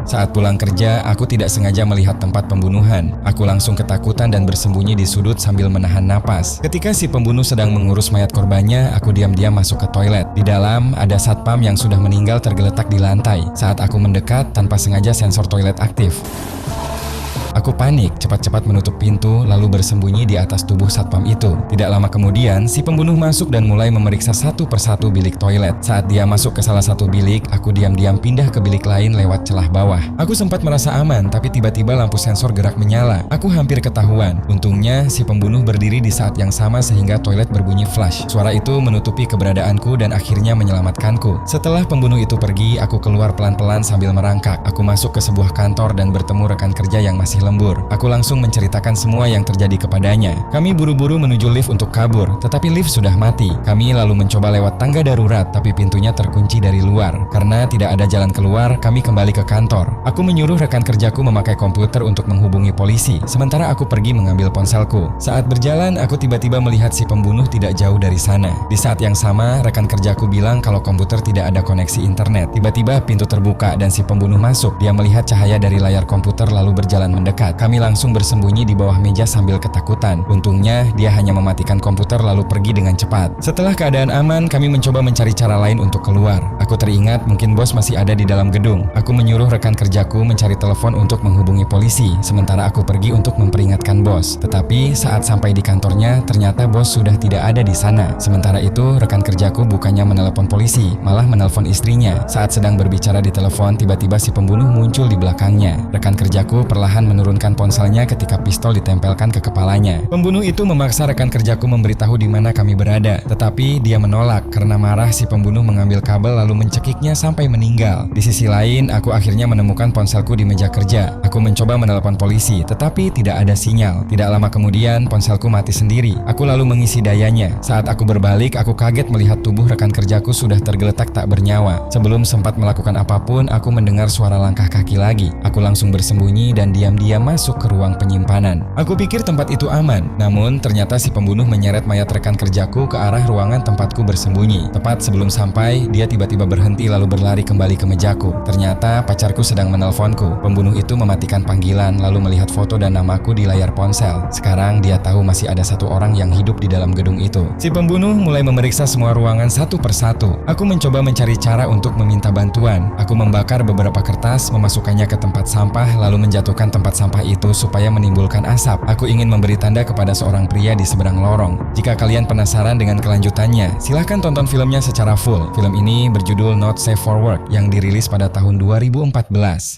Saat pulang kerja, aku tidak sengaja melihat tempat pembunuhan. Aku langsung ketakutan dan bersembunyi di sudut sambil menahan napas. Ketika si pembunuh sedang mengurus mayat korbannya, aku diam-diam masuk ke toilet. Di dalam, ada satpam yang sudah meninggal tergeletak di lantai. Saat aku mendekat, tanpa sengaja sensor toilet aktif. Aku panik, cepat-cepat menutup pintu lalu bersembunyi di atas tubuh satpam itu. Tidak lama kemudian, si pembunuh masuk dan mulai memeriksa satu persatu bilik toilet. Saat dia masuk ke salah satu bilik, aku diam-diam pindah ke bilik lain lewat celah bawah. Aku sempat merasa aman, tapi tiba-tiba lampu sensor gerak menyala. Aku hampir ketahuan. Untungnya, si pembunuh berdiri di saat yang sama sehingga toilet berbunyi flash. Suara itu menutupi keberadaanku dan akhirnya menyelamatkanku. Setelah pembunuh itu pergi, aku keluar pelan-pelan sambil merangkak. Aku masuk ke sebuah kantor dan bertemu rekan kerja yang masih lembur. Aku langsung menceritakan semua yang terjadi kepadanya. Kami buru-buru menuju lift untuk kabur, tetapi lift sudah mati. Kami lalu mencoba lewat tangga darurat, tapi pintunya terkunci dari luar. Karena tidak ada jalan keluar, kami kembali ke kantor. Aku menyuruh rekan kerjaku memakai komputer untuk menghubungi polisi, sementara aku pergi mengambil ponselku. Saat berjalan, aku tiba-tiba melihat si pembunuh tidak jauh dari sana. Di saat yang sama, rekan kerjaku bilang kalau komputer tidak ada koneksi internet. Tiba-tiba pintu terbuka dan si pembunuh masuk. Dia melihat cahaya dari layar komputer lalu berjalan mendekat. Kami langsung bersembunyi di bawah meja sambil ketakutan. Untungnya, dia hanya mematikan komputer lalu pergi dengan cepat. Setelah keadaan aman, kami mencoba mencari cara lain untuk keluar. Aku teringat mungkin bos masih ada di dalam gedung. Aku menyuruh rekan kerjaku mencari telepon untuk menghubungi polisi, sementara aku pergi untuk memperingatkan bos. Tetapi saat sampai di kantornya, ternyata bos sudah tidak ada di sana. Sementara itu, rekan kerjaku bukannya menelepon polisi, malah menelpon istrinya. Saat sedang berbicara di telepon, tiba-tiba si pembunuh muncul di belakangnya. Rekan kerjaku perlahan menurunkan ponselnya ketika pistol ditempelkan ke kepalanya. Pembunuh itu memaksa rekan kerjaku memberitahu di mana kami berada, tetapi dia menolak karena marah. Si pembunuh mengambil kabel lalu mencekiknya sampai meninggal. Di sisi lain, aku akhirnya menemukan ponselku di meja kerja. Aku mencoba menelepon polisi, tetapi tidak ada sinyal. Tidak lama kemudian, ponselku mati sendiri. Aku lalu mengisi dayanya. Saat aku berbalik, aku kaget melihat tubuh rekan kerjaku sudah tergeletak tak bernyawa. Sebelum sempat melakukan apapun, aku mendengar suara langkah kaki lagi. Aku langsung bersembunyi dan diam-diam masuk ke ruang penyimpanan. Aku pikir tempat itu aman, namun ternyata si pembunuh menyeret mayat rekan kerjaku ke arah ruangan tempatku bersembunyi. Tepat sebelum sampai, dia tiba-tiba berhenti lalu berlari kembali ke mejaku. Ternyata pacarku sedang menelponku. Pembunuh itu mematikan panggilan lalu melihat foto dan namaku di layar ponsel. Sekarang dia tahu masih ada satu orang yang hidup di dalam gedung itu. Si pembunuh mulai memeriksa semua ruangan satu persatu. Aku mencoba mencari cara untuk meminta bantuan. Aku membakar beberapa kertas, memasukkannya ke tempat sampah lalu menjatuhkan tempat sampah itu supaya menimbulkan asap. Aku ingin memberi tanda kepada seorang pria di seberang lorong. Jika kalian penasaran dengan kelanjutannya, silahkan tonton filmnya secara full. Film ini berjudul Not Safe for Work yang dirilis pada tahun 2014.